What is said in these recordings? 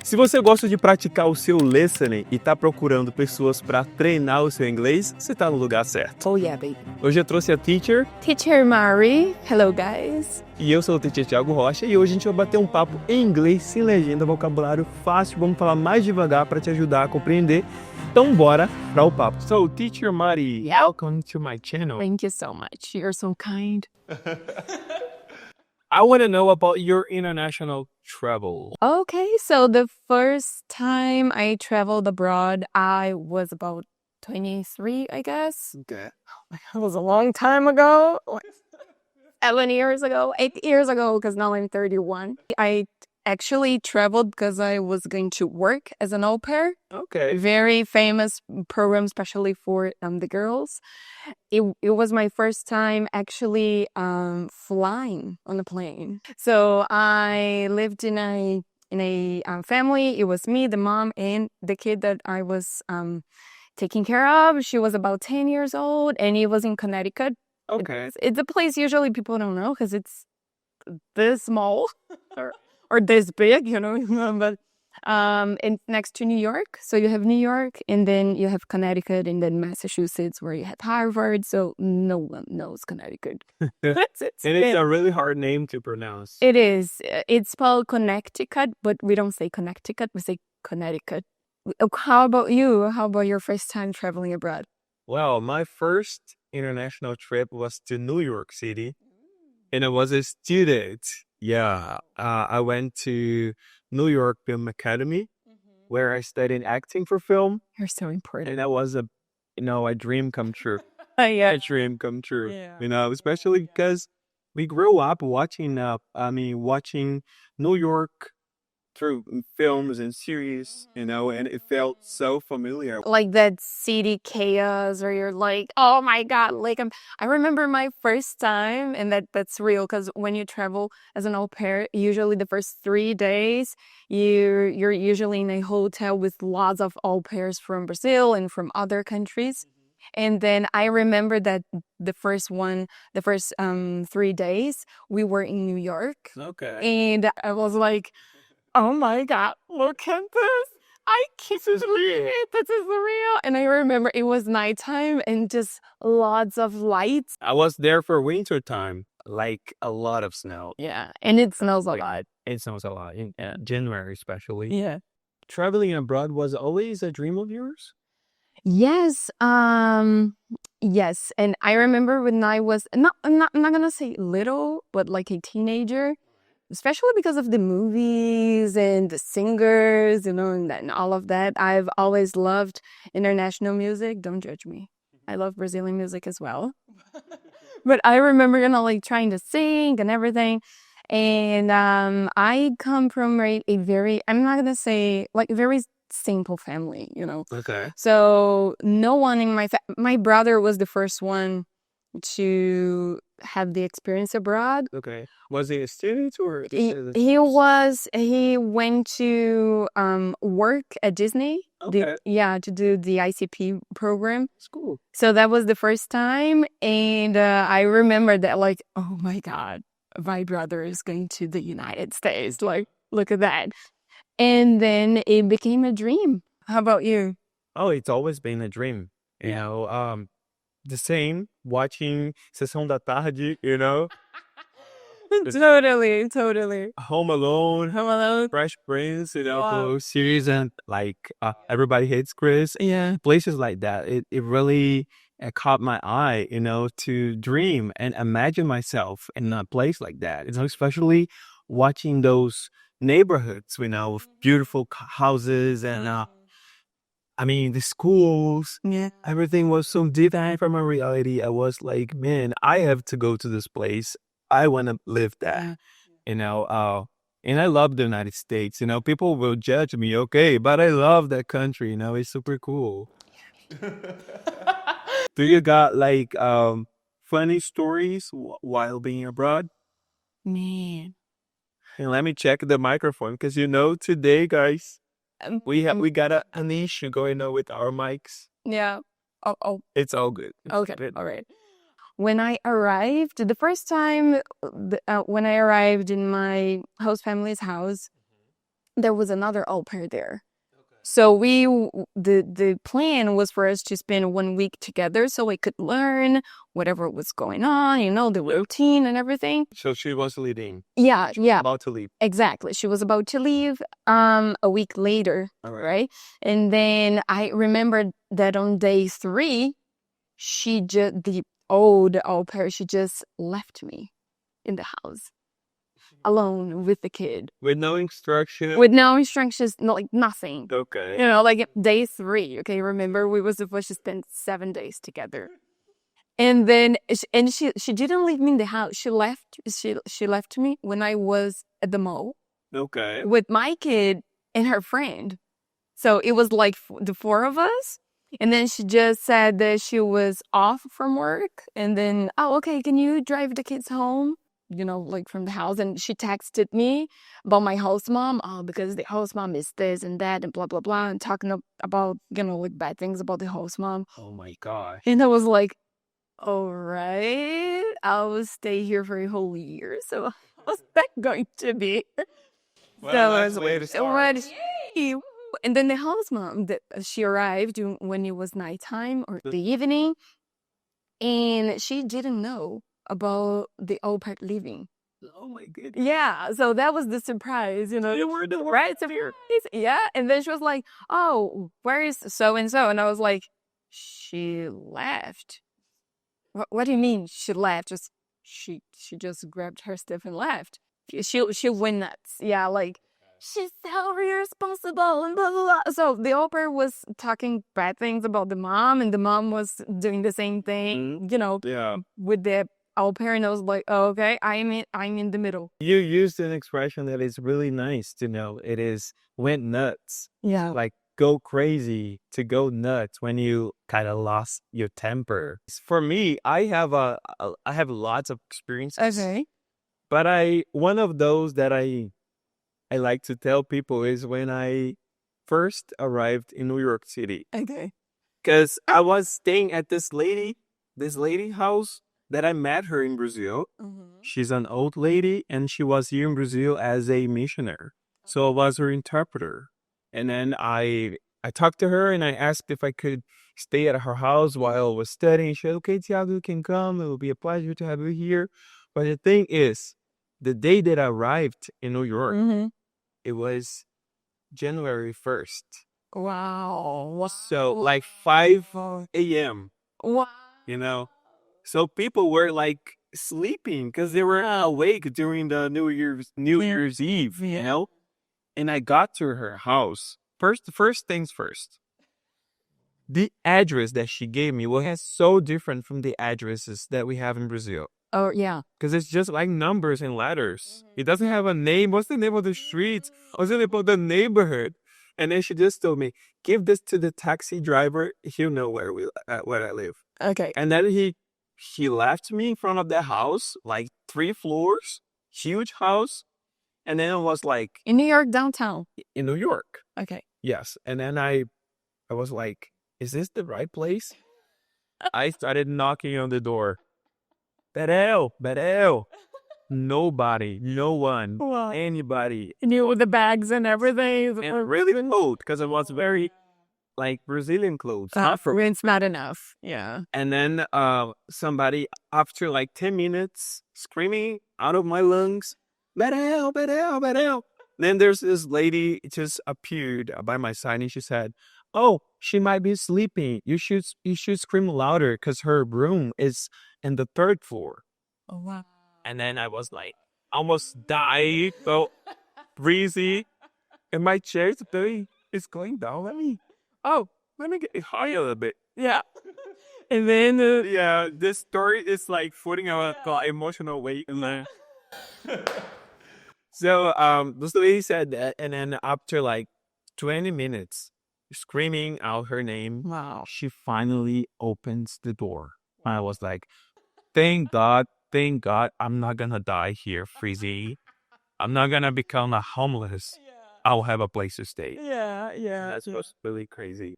Se você gosta de praticar o seu listening e está procurando pessoas para treinar o seu inglês, você está no lugar certo. Oh yeah, baby. Hoje eu trouxe a teacher. Teacher Mari. Hello, guys. E eu sou o teacher Thiago Rocha e hoje a gente vai bater um papo em inglês, sem legenda, vocabulário fácil. Vamos falar mais devagar para te ajudar a compreender. Então bora para o papo. So, teacher Mari, welcome to my channel. Thank you so much. You're so kind. I want to know about your international travel. Okay, so the first time I traveled abroad, I was about 23, I guess. Okay. That was a long time ago. 7 years ago, 8 years ago, because now I'm 31. I actually traveled because I was going to work as an au pair. Okay. Very famous program, especially for the girls. It was my first time actually flying on a plane. So I lived in a family. It was me, the mom, and the kid that I was taking care of. She was about 10 years old, and it was in Connecticut. Okay. It's a place usually people don't know because it's this small or this big, but and next to New York. So you have New York, and then you have Connecticut, and then Massachusetts, where you have Harvard. So no one knows Connecticut. It's a really hard name to pronounce. It is. It's spelled Connecticut, but we don't say Connecticut. We say Connecticut. How about you? How about your first time traveling abroad? Well, my first international trip was to New York City, and I was a student. Yeah, I went to New York Film Academy, where I studied acting for film, You're so important. and that was a dream come true. Yeah. A dream come true. Yeah. Especially because we grew up watching New York through films and series, and it felt so familiar. Like that city chaos where you're like, oh my God, like I remember my first time, and that's real because when you travel as an au pair, usually the first 3 days you're usually in a hotel with lots of au pairs from Brazil and from other countries. And then I remember that the first 3 days we were in New York, Okay. and I was like, oh my God, look at this. This is real. And I remember it was nighttime and just lots of lights. I was there for winter time, like a lot of snow. Yeah. And it smells a lot. It snows a lot in January, especially. Yeah. Traveling abroad was always a dream of yours? Yes. Yes. And I remember when I was I'm not gonna say little, but like a teenager. Especially because of the movies and the singers, and all of that. I've always loved international music. Don't judge me. I love Brazilian music as well. But I remember, trying to sing and everything. And I come from a very, I'm not going to say, like, a very simple family, Okay. So no one in my brother was the first one to have the experience abroad. Okay. Was he a student or? He went to work at Disney. Okay. To do the ICP program. That's cool. So that was the first time, and I remember that, like, oh my God, my brother is going to the United States. Like, look at that. And then it became a dream. How about you? Oh, it's always been a dream. The same, watching Sessão da Tarde, Totally. Home Alone, Fresh Prince, Wow. those series, and Everybody Hates Chris. Yeah. Places like that. It really caught my eye, to dream and imagine myself in a place like that. Especially watching those neighborhoods, with beautiful houses and the schools. Yeah. Everything was so different from my reality. I was like, man, I have to go to this place. I want to live that, and I love the United States. People will judge me, okay, but I love that country. It's super cool. Do you got funny stories while being abroad? Man. And let me check the microphone because today, guys, we got an issue going on with our mics. Yeah. Oh. It's all good. Okay. All right. When I arrived, the first time when I arrived in my host family's house, there was another au pair there. So the plan was for us to spend 1 week together so I could learn whatever was going on, the routine and everything. So she was leading. Yeah, yeah. About to leave. Exactly. She was about to leave a week later, right? And then I remembered that on day 3, the old au pair, she just left me in the house alone with the kid. With no instruction? With no instructions, nothing. Okay. Like day 3, okay? Remember, we were supposed to spend 7 days together. And then, she didn't leave me in the house. She left me when I was at the mall. Okay. With my kid and her friend. So it was like the 4 of us. And then she just said that she was off from work. And then, okay, can you drive the kids home? From the house. And she texted me about my host mom. Because the host mom is this and that and blah, blah, blah. And talking about, bad things about the host mom. Oh my gosh. And I was like, all right, I will stay here for a whole year. So what's that going to be? Well, that's the way to start. And then the house mom, she arrived when it was nighttime or the evening. And she didn't know about the au pair leaving. Oh my goodness. Yeah, so that was the surprise, You were the right? Surprise. Yeah, and then she was like, "Oh, where is so and so?" And I was like, "She left." What do you mean she left? Just she just grabbed her stuff and left. She went nuts. Yeah, like she's so irresponsible and blah blah blah. So the au pair was talking bad things about the mom, and the mom was doing the same thing. Yeah. With the au pair, and I was like, oh, okay, I'm in the middle. You used an expression that is really nice to know. It is went nuts. Yeah. Like go crazy, to go nuts when you kind of lost your temper. For me, I have lots of experiences. Okay. But one of those that I like to tell people is when I first arrived in New York City. Okay. Because I was staying at this lady house that I met her in Brazil. Mm-hmm. She's an old lady and she was here in Brazil as a missionary. So I was her interpreter. And then I talked to her and I asked if I could stay at her house while I was studying. She said, okay, Tiago, you can come. It will be a pleasure to have you here. But the thing is, the day that I arrived in New York, Mm-hmm. it was January 1st. Wow. So like 5 a.m. Wow. So people were like sleeping because they were awake during the New Year's Eve, And I got to her house. First things first. The address that she gave me was so different from the addresses that we have in Brazil. Oh, yeah. Because it's just like numbers and letters. It doesn't have a name. What's the name of the streets? What's the name of the neighborhood? And then she just told me, give this to the taxi driver. He'll know where I live. Okay. And then he left me in front of the house, like 3 floors, huge house. And then it was like... In New York, downtown? In New York. Okay. Yes. And then I was like, is this the right place? I started knocking on the door. Berel. Nobody, no one, Wow. anybody. And you with the bags and everything? And really cold because it was very like Brazilian clothes. It's not enough. Yeah. And then somebody, after like 10 minutes, screaming out of my lungs, Berel. Then there's this lady just appeared by my side and she said, oh, she might be sleeping. You should scream louder because her room is in the 3rd floor. Oh, wow. And then I was like, almost died. So breezy. And my chair is going down. Let me get high a little bit. Yeah. And then, this story is like putting a emotional weight in there. So, this lady said that. And then after like 20 minutes, screaming out her name, wow, she finally opens the door. I was like, thank God, I'm not gonna die here, Freezy. I'm not gonna become a homeless. Yeah. I'll have a place to stay. Yeah. That was really crazy.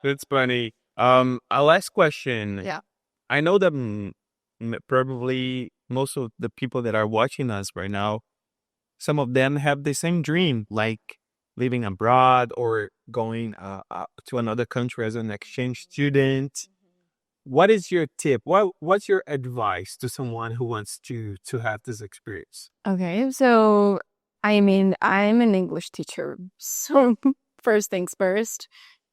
That's funny. A last question. Yeah. I know that probably most of the people that are watching us right now, some of them have the same dream, like living abroad or going to another country as an exchange student. What is your tip? What's your advice to someone who wants to have this experience? Okay, so I mean, I'm an English teacher. So first things first,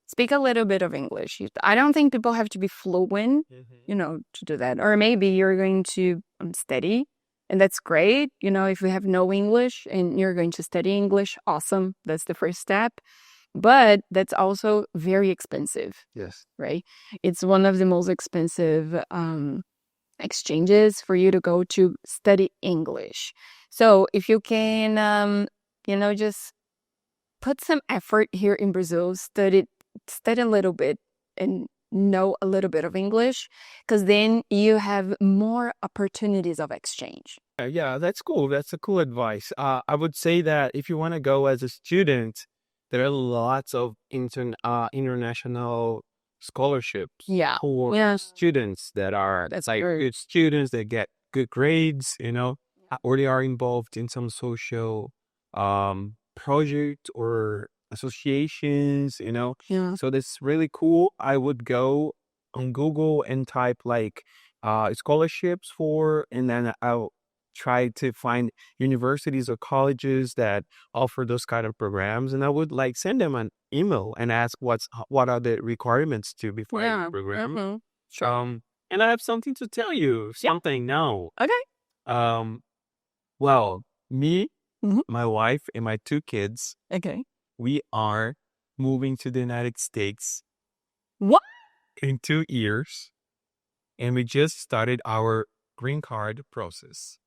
speak a little bit of English. I don't think people have to be fluent, to do that. Or maybe you're going to study, and that's great. If you have no English and you're going to study English, awesome. That's the first step. But that's also very expensive. Yes. Right? It's one of the most expensive exchanges for you to go to study English. So if you can, just put some effort here in Brazil, study a little bit and know a little bit of English, because then you have more opportunities of exchange. Yeah, that's cool. That's a cool advice. I would say that if you want to go as a student, there are lots of international scholarships for students that are good students that get good grades, or they are involved in some social project or associations, So that's really cool. I would go on Google and type scholarships and then I'll try to find universities or colleges that offer those kind of programs, and I would send them an email and ask what are the requirements to be part of the program. Mm-hmm. Sure. And I have something to tell you. Something now. Okay. Well, me, my wife, and my 2 kids. Okay. We are moving to the United States. What? In 2 years, and we just started our green card process.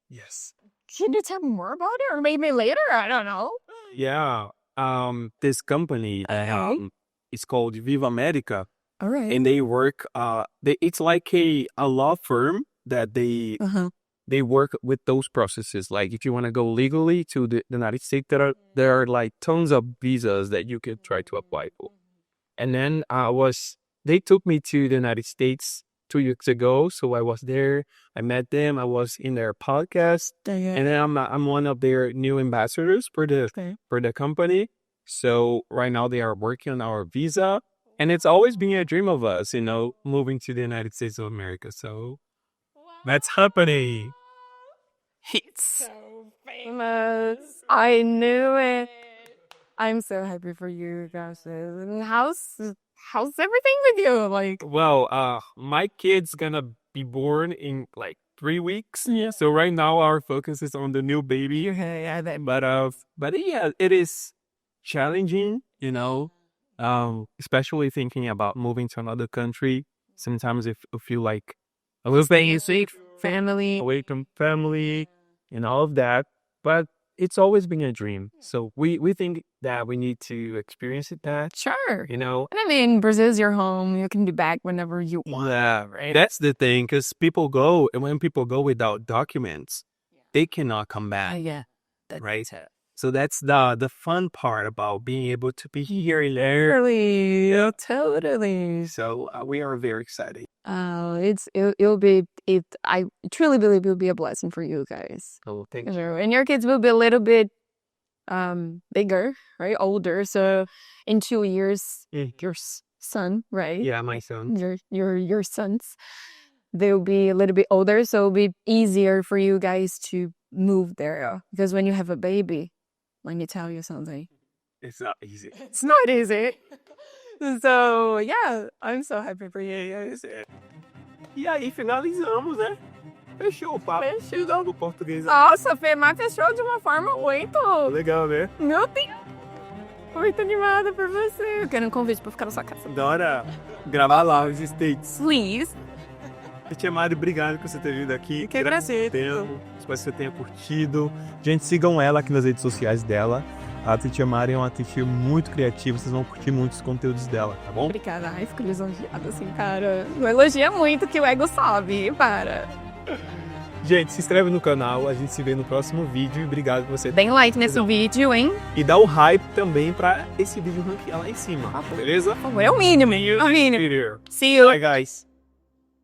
Yes. Can you tell me more about it, or maybe later? I don't know. Yeah. This company, it's called Viva America. All right. And they work. It's like a law firm that they work with those processes. Like if you want to go legally to the United States, there are tons of visas that you could try to apply for. And then they took me to the United States 2 years ago, so I was there. I met them. I was in their podcast, and then I'm one of their new ambassadors for the company. So right now they are working on our visa, and it's always been a dream of us, moving to the United States of America. So that's happening. It's so famous. I knew it. I'm so happy for you guys. And how's everything with you? Well, my kid's gonna be born in 3 weeks. Yeah. So right now our focus is on the new baby. But yeah, it is challenging, especially thinking about moving to another country. Sometimes if you feel like a little bit away from family and all of that. But it's always been a dream. So we think that we need to experience that. Sure. And I mean, Brazil's your home. You can be back whenever you want. Yeah, right. That's the thing, because people go, and when people go without documents, they cannot come back. Yeah. Right? So that's the fun part about being able to be here and there. Totally. So we are very excited. I truly believe it'll be a blessing for you guys. Oh, thank you. And your kids will be a little bit bigger, right? Older. So in 2 years, your son, right? Yeah, my son. Your sons, they'll be a little bit older, so it'll be easier for you guys to move there. Because when you have a baby, let me tell you something. It's not easy. It's not easy. So, yeah, I'm so happy for you guys. E aí, finalizamos, né? Fechou o papo. Fechou. O português. Nossa, mas fechou de uma forma muito... Legal, né? Meu Deus. Muito animada por você. Eu quero um convite pra ficar na sua casa. Adora gravar lá os States. Please. Tia Mari, obrigado por você ter vindo aqui. Que prazer. Espero que você tenha curtido. Gente, sigam ela aqui nas redes sociais dela. A Tia Mari é uma teacher muito criativa. Vocês vão curtir muito os conteúdos dela, tá bom? Obrigada. Ai, fico lisonjeada assim, cara. Não elogia muito que o ego sobe. Para. Gente, se inscreve no canal. A gente se vê no próximo vídeo. E obrigado por você. Dê like nesse vídeo, hein? E dá o hype também pra esse vídeo ranquear lá em cima. Beleza? É o mínimo. É o mínimo. See you. Bye, guys.